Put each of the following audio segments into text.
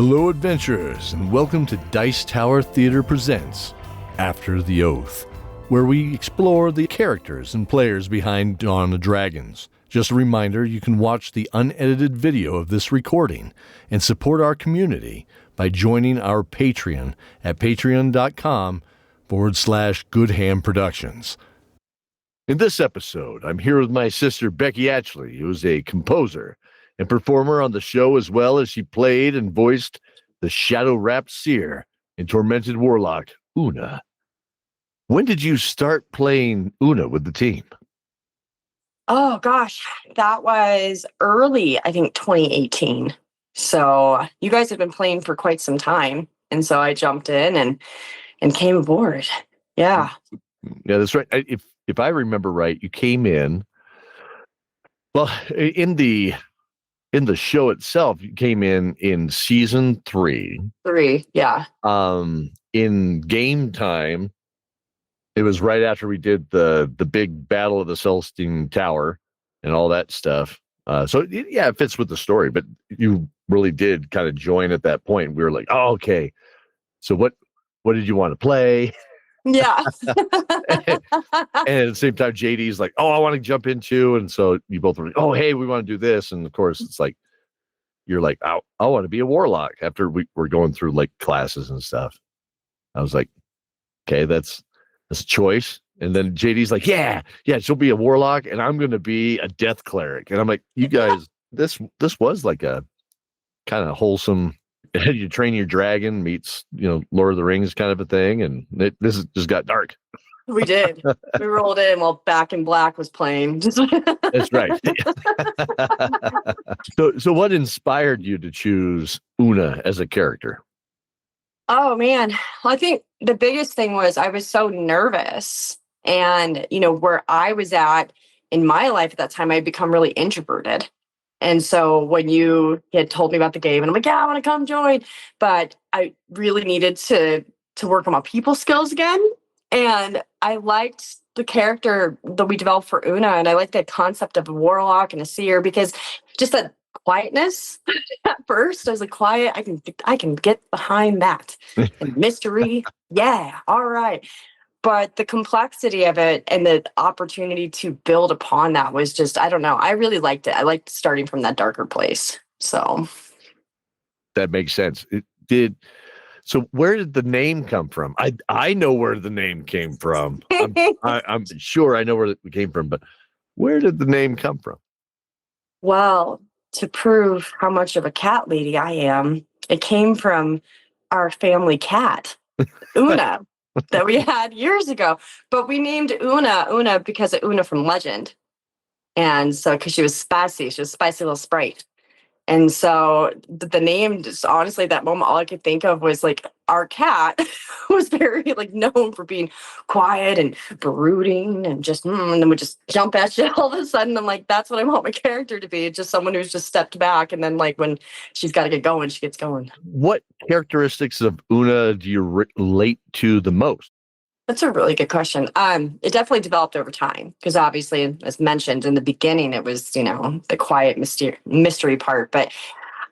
Hello, adventurers, and welcome to Dice Tower Theater Presents After the Oath, where we explore the characters and players behind Dawn of Dragons. Just a reminder, you can watch the unedited video of this recording and support our community by joining our Patreon at patreon.com/Goodham Productions. In this episode, I'm here with my sister Becky Ashley, who is a composer and performer on the show, as well as she played and voiced the shadow-wrapped seer and tormented warlock, Una. When did you start playing Una with the team? Oh, gosh, that was early, I think 2018. So you guys have been playing for quite some time. And so I jumped in and came aboard. Yeah. Yeah, that's right. If I remember right, you came in, well, in the show itself, you came in season 3. 3, yeah. In game time, it was right after we did the big battle of the Celestine Tower and all that stuff. So it fits with the story, but you really did kind of join at that point. We were like, oh, okay. So what did you want to play? Yeah. And at the same time, JD's like, oh, I want to jump into. And so you both were like, oh, hey, we want to do this. And of course, it's like, you're like, I want to be a warlock after we were going through like classes and stuff. I was like, okay, that's a choice. And then JD's like, yeah, she'll be a warlock and I'm going to be a death cleric. And I'm like, you guys, this was like a kind of wholesome, you train your dragon meets, Lord of the Rings kind of a thing. And this just got dark. We did. We rolled in while Back in Black was playing. That's right. So what inspired you to choose Una as a character? Oh, man. Well, I think the biggest thing was I was so nervous. And, where I was at in my life at that time, I'd become really introverted. And so when you had told me about the game, and I'm like, yeah, I want to come join. But I really needed to work on my people skills again. And I liked the character that we developed for Una. And I liked the concept of a warlock and a seer, because just that quietness at first, I was like, quiet, I can get behind that. And mystery, yeah, all right. But the complexity of it and the opportunity to build upon that was just, I don't know. I really liked it. I liked starting from that darker place. So that makes sense. So where did the name come from? I know where the name came from. I'm sure I know where it came from, but where did the name come from? Well, to prove how much of a cat lady I am, it came from our family cat, Una. That we had years ago, but we named Una because of Una from Legend. And so, because she was spicy a spicy little sprite. And so the name, just honestly, that moment, all I could think of was like our cat was very like known for being quiet and brooding and just, and then would just jump at you all of a sudden. I'm like, that's what I want my character to be. Just someone who's just stepped back. And then like when she's got to get going, she gets going. What characteristics of Una do you relate to the most? That's a really good question. It definitely developed over time because obviously, as mentioned in the beginning, it was, the quiet mystery part. But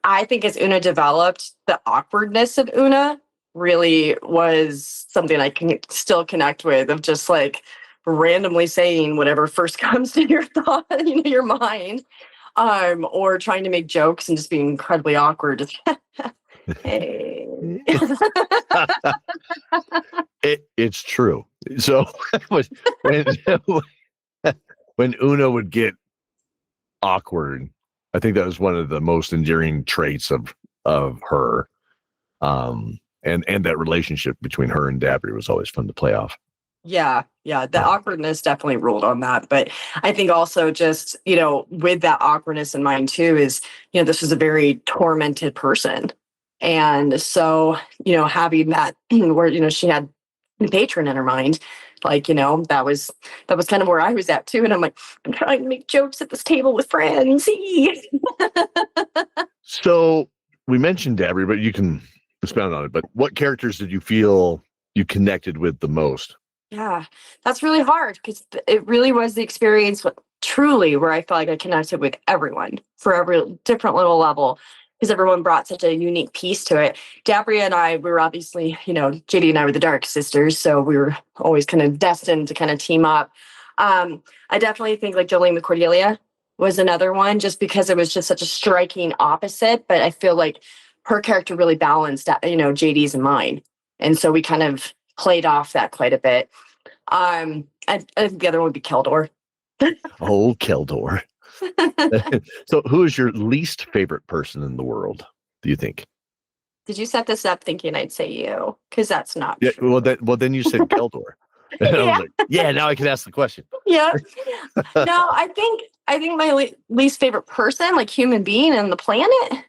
I think as Una developed, the awkwardness of Una really was something I can still connect with, of just like randomly saying whatever first comes to your thought, your mind, or trying to make jokes and just being incredibly awkward. Hey. It's true. So when Una would get awkward, I think that was one of the most endearing traits of her. And that relationship between her and Dabry was always fun to play off. Yeah. The awkwardness definitely ruled on that. But I think also just, with that awkwardness in mind too, is, this was a very tormented person. And so, having that where, she had the patron in her mind, like, that was kind of where I was at too. And I'm like, I'm trying to make jokes at this table with friends. So we mentioned Dabry, but you can expound on it. But what characters did you feel you connected with the most? Yeah, that's really hard because it really was the experience truly where I felt like I connected with everyone for every different little level. because everyone brought such a unique piece to it. Dabria and I, we were obviously, JD and I were the Dark sisters, so we were always kind of destined to kind of team up. I definitely think like Jolene with Cordelia was another one, just because it was just such a striking opposite. But I feel like her character really balanced, JD's and mine, and so we kind of played off that quite a bit. I think the other one would be Keldor. Oh, Keldor. So, who is your least favorite person in the world, do you think? Did you set this up thinking I'd say you? Because that's not Yeah. true. Well, then you said Keldor. And I was like, yeah, now I can ask the question. Yeah. No, I think my least favorite person, like human being on the planet.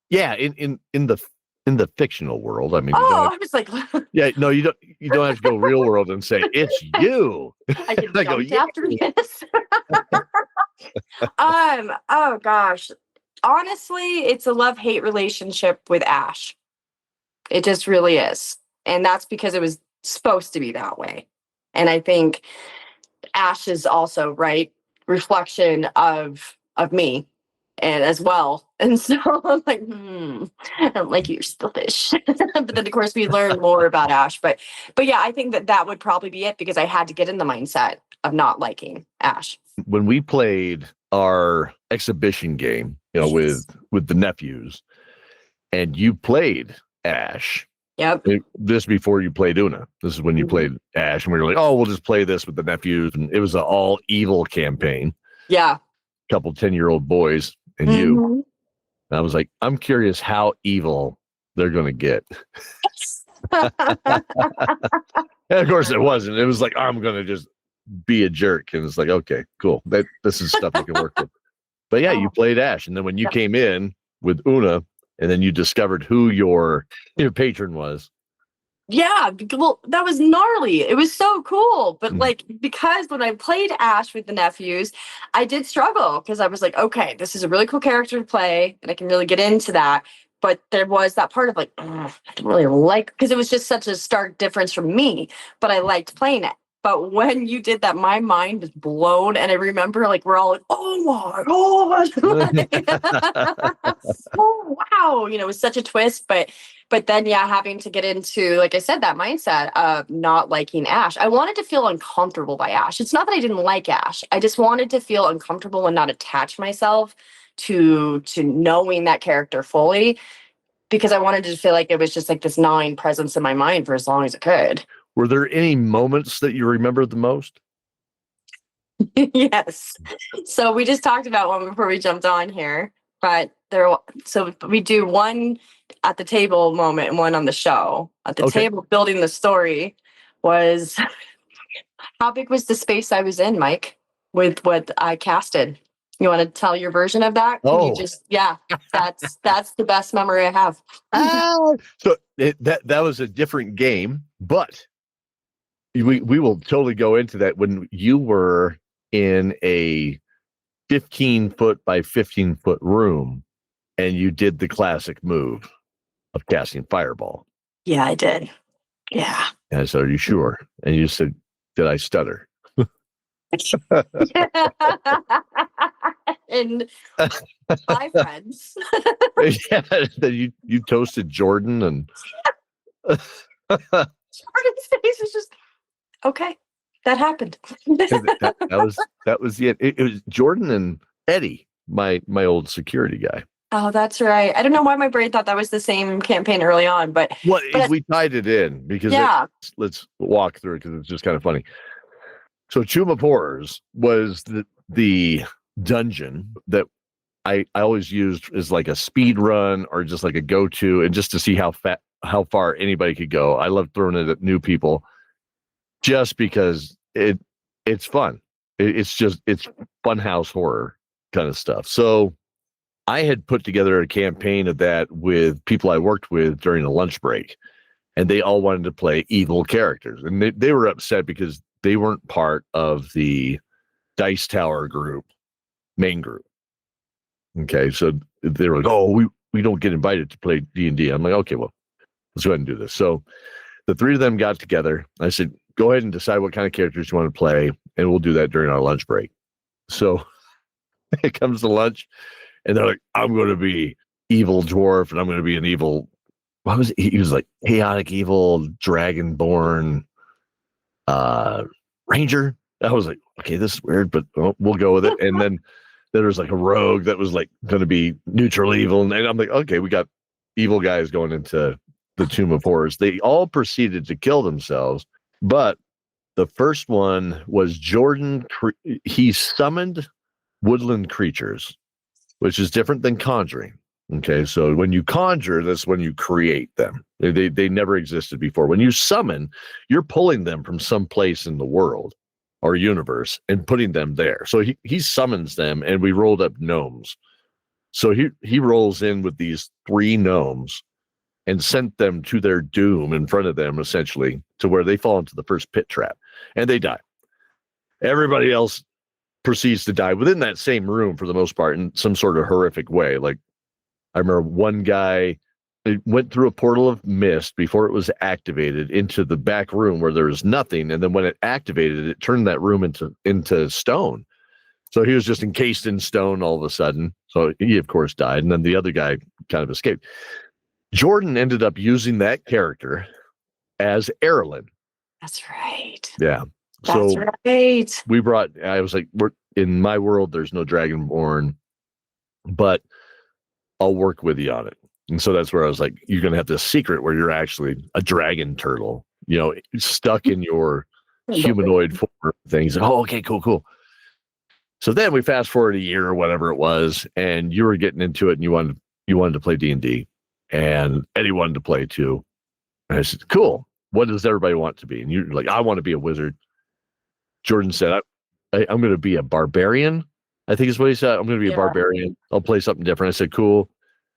Yeah, in the fictional world. I mean, I was like, yeah, no, you don't have to go real world and say it's you. I can I jump go, yeah. after this. Oh gosh. Honestly, it's a love-hate relationship with Ash. It just really is. And that's because it was supposed to be that way. And I think Ash is also, right, reflection of me and as well. And so I'm like, I don't like you, you're selfish. But then of course we learn more about Ash. But yeah, I think that would probably be it, because I had to get in the mindset of not liking Ash. When we played our exhibition game, with the nephews, and you played Ash. Yep. This before you played Una. This is when you played Ash, and we were like, oh, we'll just play this with the nephews. And it was an all evil campaign. Yeah. Couple 10-year-old boys and you. And I was like, I'm curious how evil they're going to get. And of course it wasn't. It was like, I'm going to just be a jerk. And it's like, okay, cool. This is stuff I can work with. But yeah, you played Ash. And then when you came in with Una, and then you discovered who your patron was. Yeah, well, that was gnarly. It was so cool. But because when I played Ash with the nephews, I did struggle, because I was like, okay, this is a really cool character to play, and I can really get into that. But there was that part of like, I didn't really like, because it was just such a stark difference from me, but I liked playing it. But when you did that, my mind was blown. And I remember like, we're all like, oh my God. Oh, wow. It was such a twist. But then, yeah, having to get into, like I said, that mindset of not liking Ash. I wanted to feel uncomfortable by Ash. It's not that I didn't like Ash. I just wanted to feel uncomfortable and not attach myself to knowing that character fully, because I wanted to feel like it was just like this gnawing presence in my mind for as long as it could. Were there any moments that you remember the most? Yes. So we just talked about one before we jumped on here, but so we do one at the table moment and one on the show. At the table, building the story was, how big was the space I was in, Mike, with what I casted? You want to tell your version of that? Can you just, that's the best memory I have. So that was a different game, but we will totally go into that. When you were in a 15-foot by 15-foot room and you did the classic move of casting Fireball. Yeah, I did. Yeah. And I said, are you sure? And you said, did I stutter? And my friends. Yeah, you toasted Jordan, and Jordan's face was just, okay, that happened. that was it was Jordan and Eddie, my old security guy. Oh, that's right. I don't know why my brain thought that was the same campaign early on, but we tied it in because let's walk through it, because it's just kind of funny. So Tomb of Horrors was the dungeon that I always used as like a speed run, or just like a go-to, and just to see how far anybody could go. I love throwing it at new people, just because it's fun. It's funhouse horror kind of stuff. So I had put together a campaign of that with people I worked with during a lunch break, and they all wanted to play evil characters, and they were upset because they weren't part of the Dice Tower main group. Okay, so they were like, oh, we don't get invited to play D&D. I'm like, okay, well, let's go ahead and do this. So the three of them got together. I said, go ahead and decide what kind of characters you want to play, and we'll do that during our lunch break. So it comes to lunch, and they're like, I'm going to be evil dwarf, and I'm going to be an evil. What was it? He was like chaotic evil dragonborn ranger. I was like, okay, this is weird, but we'll go with it. And then there was like a rogue that was like going to be neutral evil, and I'm like, okay, we got evil guys going into the Tomb of Horrors. They all proceeded to kill themselves, but the first one was Jordan. He summoned woodland creatures, which is different than conjuring. Okay, so when you conjure, that's when you create them. They never existed before. When you summon, you're pulling them from some place in the world or universe and putting them there. So he summons them, and we rolled up gnomes. So he rolls in with these 3 gnomes and sent them to their doom in front of them, essentially, to where they fall into the first pit trap, and they die. Everybody else proceeds to die within that same room for the most part in some sort of horrific way. Like, I remember one guy went through a portal of mist before it was activated into the back room where there was nothing, and then when it activated, it turned that room into stone. So he was just encased in stone all of a sudden. So he, of course, died, and then the other guy kind of escaped. Jordan ended up using that character as Erlen. That's right. Yeah. That's so right. I was like, in my world, there's no Dragonborn, but I'll work with you on it. And so that's where I was like, you're going to have this secret where you're actually a dragon turtle, stuck in your humanoid form things. Oh, okay, cool. So then we fast forward a year or whatever it was, and you were getting into it, and you wanted to play D&D, and Eddie wanted to play too. And I said, cool. What does everybody want to be? And you're like, I want to be a wizard. Jordan said, I'm going to be a barbarian. I think is what he said. I'm going to be a barbarian. I'll play something different. I said, cool.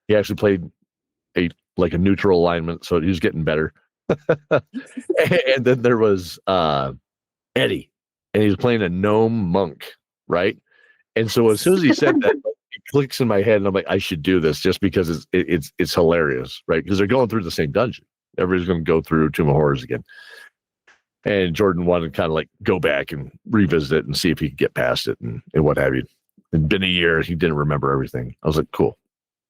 He actually played a neutral alignment, so he was getting better. And then there was Eddie, and he was playing a gnome monk, right? And so as soon as he said that, it clicks in my head, and I'm like, I should do this just because it's hilarious, right? Because they're going through the same dungeon. Everybody's going to go through Tomb of Horrors again. And Jordan wanted to kind of like go back and revisit it and see if he could get past it and what have you. It'd been a year. He didn't remember everything. I was like, cool.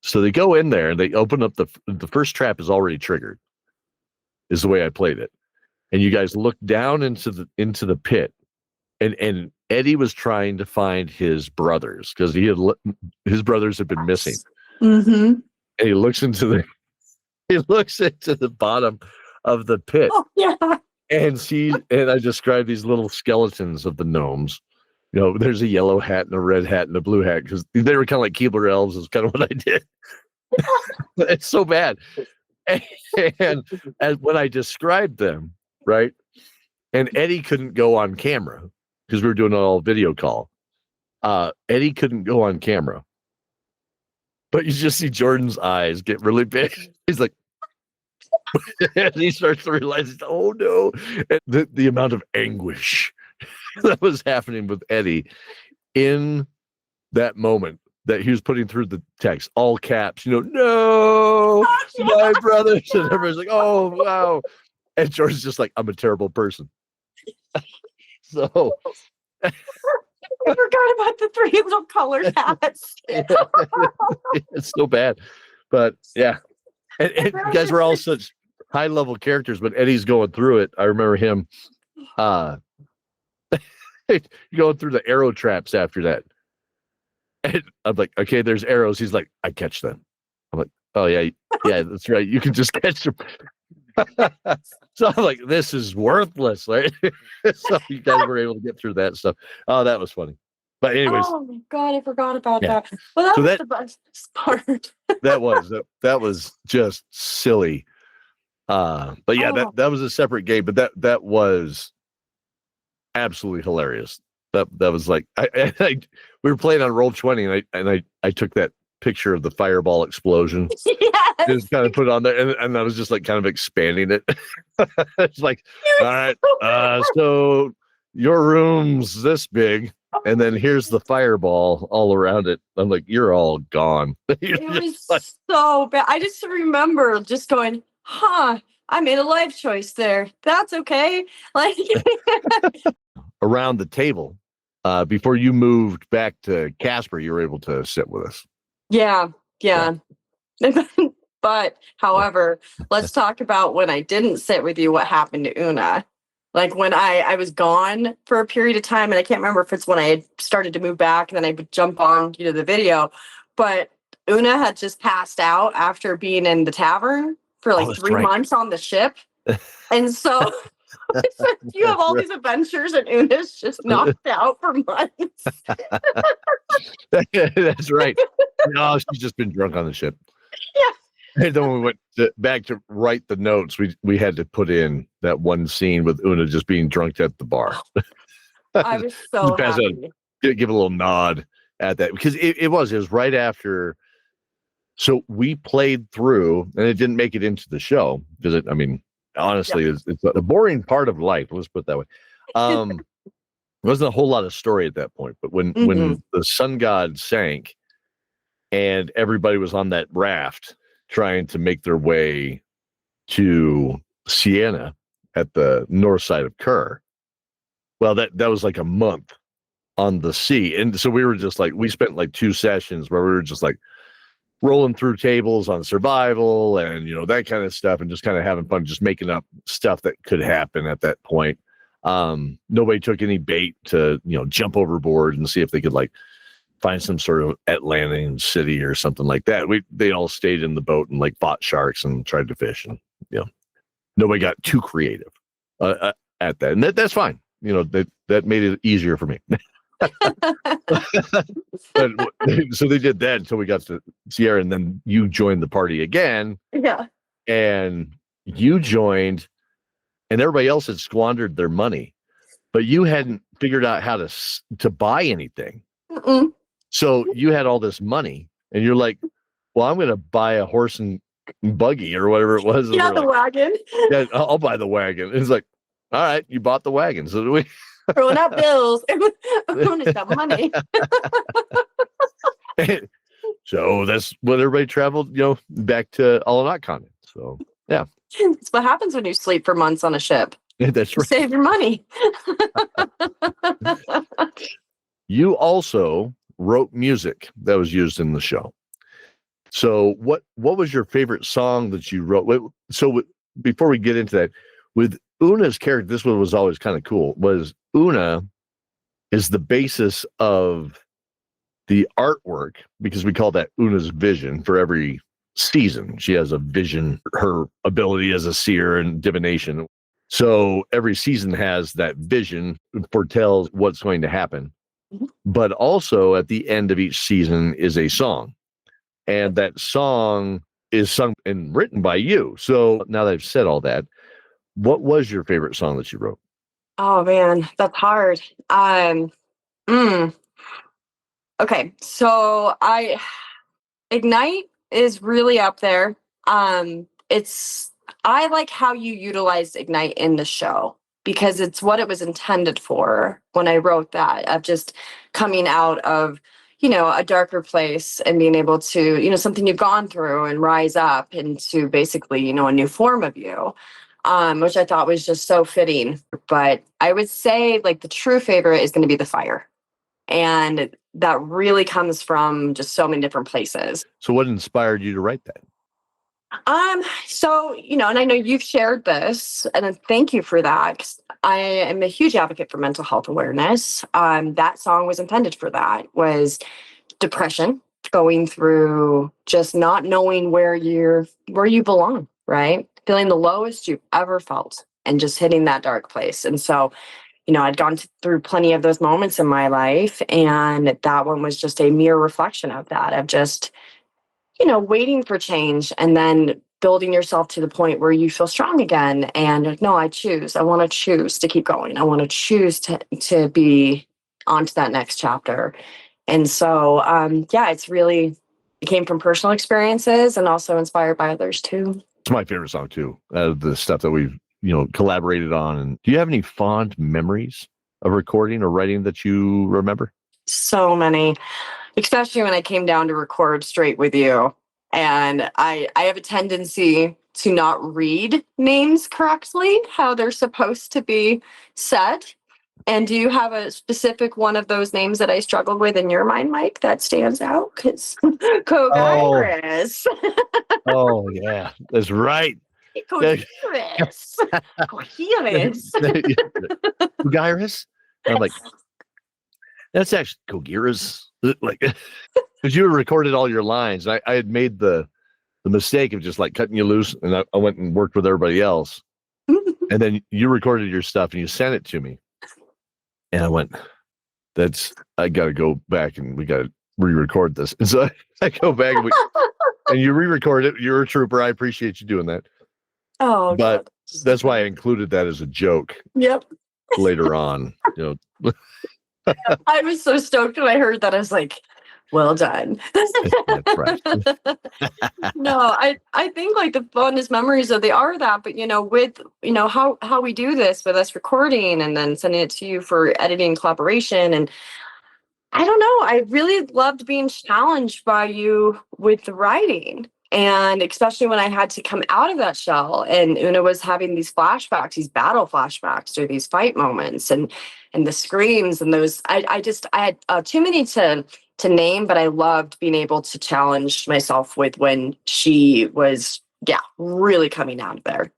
So they go in there and they open up the first trap is already triggered, is the way I played it. And you guys look down into the pit, and Eddie was trying to find his brothers because his brothers had been missing. Mm-hmm. And he looks into the bottom of the pit. Oh, yeah. And I described these little skeletons of the gnomes. There's a yellow hat and a red hat and a blue hat because they were kind of like Keebler elves is kind of what I did. It's so bad. And when I described them, right, and Eddie couldn't go on camera because we were doing an all video call. Eddie couldn't go on camera. But you just see Jordan's eyes get really big. He's like, and he starts to realize, oh no, and the amount of anguish that was happening with Eddie in that moment that he was putting through the text, all caps, no, my brothers, and everybody's like, oh wow, and Jordan's just like, I'm a terrible person. So I forgot about the 3 little colored hats. It's so bad, but yeah, and you guys were all such high level characters, but Eddie's going through it. I remember him going through the arrow traps after that. And I'm like, okay, there's arrows. He's like, I catch them. I'm like, oh yeah, that's right. You can just catch them. So I'm like, this is worthless, right? So you guys were able to get through that stuff. Oh, that was funny. But anyways, oh my god, I forgot about that. Well, that was the best part. that was just silly. But yeah, that was a separate game, but that was absolutely hilarious. That was like we were playing on Roll20, and I took that picture of the fireball explosion. Yes. Just kind of put it on there, and I was just like kind of expanding it. It's like, all right, so your room's this big, and then here's the fireball all around it. I'm like, you're all gone. It was so bad. I just remember just going, I made a life choice there. That's okay. Like around the table, before you moved back to Casper, you were able to sit with us. Yeah. But however, let's talk about when I didn't sit with you, what happened to Una. Like when I was gone for a period of time, and I can't remember if it's when I had started to move back and then I would jump on, the video. But Una had just passed out after being in the tavern for Oh, like that's 3 right. months on the ship. And so you have all these adventures and Una's just knocked out for months. That's right. No, she's just been drunk on the ship. Yeah. And then when we went back to write the notes, we had to put in that one scene with Una just being drunk at the bar. I was so happy. Give a little nod at that because it was right after. So we played through, and it didn't make it into the show because honestly, it's a boring part of life. Let's put it that way. There wasn't a whole lot of story at that point, but when the sun god sank, and everybody was on that raft trying to make their way to Siena at the north side of Kerr. Well, that was like a month on the sea, and so we were just like we spent like 2 sessions where we were just like rolling through tables on survival and that kind of stuff and just kind of having fun, just making up stuff that could happen at that point. Nobody took any bait to jump overboard and see if they could like find some sort of Atlantean city or something like that. They all stayed in the boat and like fought sharks and tried to fish, and nobody got too creative at that, and that's fine. That made it easier for me. But, so they did that until we got to Sierra, and then you joined the party again. Yeah. And you joined, and everybody else had squandered their money, but you hadn't figured out how to buy anything. Mm-mm. So you had all this money, and you're like, "Well, I'm going to buy a horse and buggy or whatever it was." Yeah, the wagon. Yeah, I'll buy the wagon. It's like, all right, you bought the wagon. So do we? Throwing out bills. Una's got money. So that's what everybody traveled, back to Alanakon. So yeah, it's what happens when you sleep for months on a ship. That's right. Save your money. You also wrote music that was used in the show. So what was your favorite song that you wrote? So before we get into that, with Una's character, this one was always kind of cool. Was Una is the basis of the artwork, because we call that Una's vision for every season. She has a vision, her ability as a seer and divination. So every season has that vision, foretells what's going to happen. Mm-hmm. But also at the end of each season is a song. And that song is sung and written by you. So now that I've said all that, what was your favorite song that you wrote? Oh man, that's hard. Okay, so Ignite is really up there. I like how you utilized Ignite in the show because it's what it was intended for when I wrote that, of just coming out of, a darker place and being able to, something you've gone through and rise up into basically, a new form of you. Which I thought was just so fitting. But I would say like the true favorite is going to be the fire. And that really comes from just so many different places. So what inspired you to write that? So, and I know you've shared this, and thank you for that. 'Cause I am a huge advocate for mental health awareness. That song was intended for that, was depression, going through just not knowing where you belong, right? Feeling the lowest you've ever felt and just hitting that dark place. And so, I'd gone through plenty of those moments in my life, and that one was just a mere reflection of that, of just, waiting for change and then building yourself to the point where you feel strong again. And no, I want to choose to keep going. I want to choose to be on to that next chapter. And so, it came from personal experiences and also inspired by others too. It's my favorite song too. The stuff that we've, collaborated on. And do you have any fond memories of recording or writing that you remember? So many, especially when I came down to record straight with you. And I have a tendency to not read names correctly, how they're supposed to be said. And do you have a specific one of those names that I struggled with in your mind, Mike, that stands out? Because Cogyrus. Oh yeah, that's right. Cogyrus. Cogyrus. Cogyrus. I'm like, that's actually Cogyrus. Like, because you had recorded all your lines. I had made the mistake of just like cutting you loose, and I went and worked with everybody else. And then you recorded your stuff and you sent it to me. And I went, I got to go back and we got to re-record this. And so I go back and you re-record it. You're a trooper. I appreciate you doing that. Oh, but God. That's why I included that as a joke. Yep. Later on, I was so stoked when I heard that. I was like, well done. That's right. No, I think like the fondest memories of they are that, but with how we do this with us recording and then sending it to you for editing collaboration, and I don't know, I really loved being challenged by you with the writing. And especially when I had to come out of that shell and Una was having these flashbacks, these battle flashbacks or these fight moments and the screams and those, I had too many to name, but I loved being able to challenge myself with when she was, really coming out of there.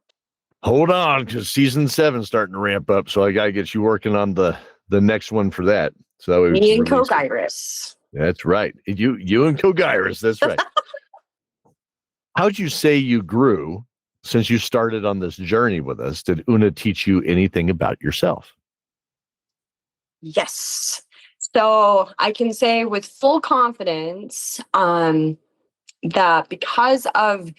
Hold on, because season 7 starting to ramp up. So I got to get you working on the next one for that. So me and Cogyrus. That's right. You and Cogyrus. That's right. How'd you say you grew since you started on this journey with us? Did Una teach you anything about yourself? Yes. So I can say with full confidence that because of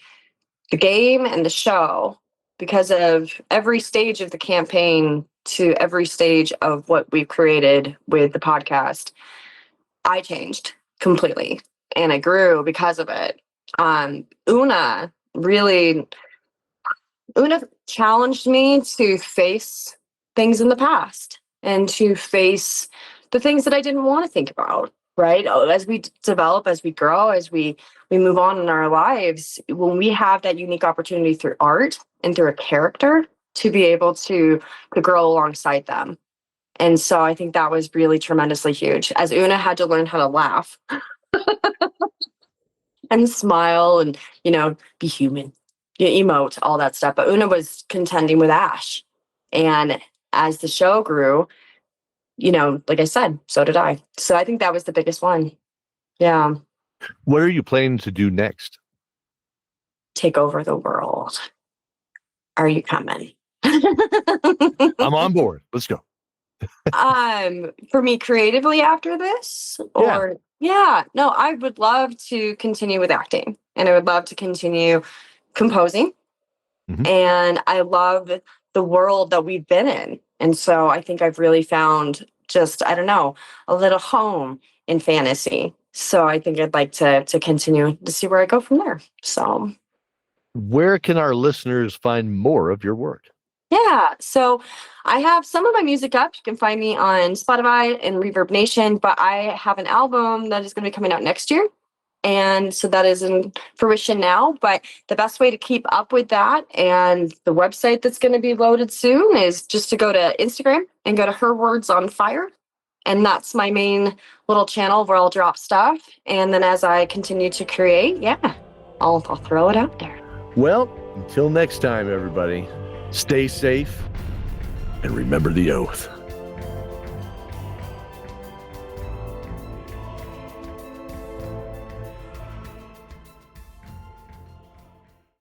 the game and the show, because of every stage of the campaign to every stage of what we've created with the podcast, I changed completely and I grew because of it. Una challenged me to face things in the past and to face the things that I didn't want to think about, right? As we develop, as we grow, as we move on in our lives, when we have that unique opportunity through art and through a character to be able to grow alongside them. And so I think that was really tremendously huge, as Una had to learn how to laugh and smile and, be human, emote, all that stuff. But Una was contending with Ash. And as the show grew, like I said, so did I. So I think that was the biggest one. Yeah. What are you planning to do next? Take over the world. Are you coming? I'm on board. Let's go. For me creatively after this, or no, I would love to continue with acting and I would love to continue composing. Mm-hmm. And I love the world that we've been in. And so I think I've really found just, I don't know, a little home in fantasy. So I think I'd like to continue to see where I go from there. So where can our listeners find more of your work? Yeah, so I have some of my music up. You can find me on Spotify and Reverb Nation, but I have an album that is going to be coming out next year. And so that is in fruition now. But the best way to keep up with that and the website that's going to be loaded soon is just to go to Instagram and go to Her Words on Fire. And that's my main little channel where I'll drop stuff. And then as I continue to create, I'll throw it out there. Well, until next time, everybody. Stay safe and remember the oath.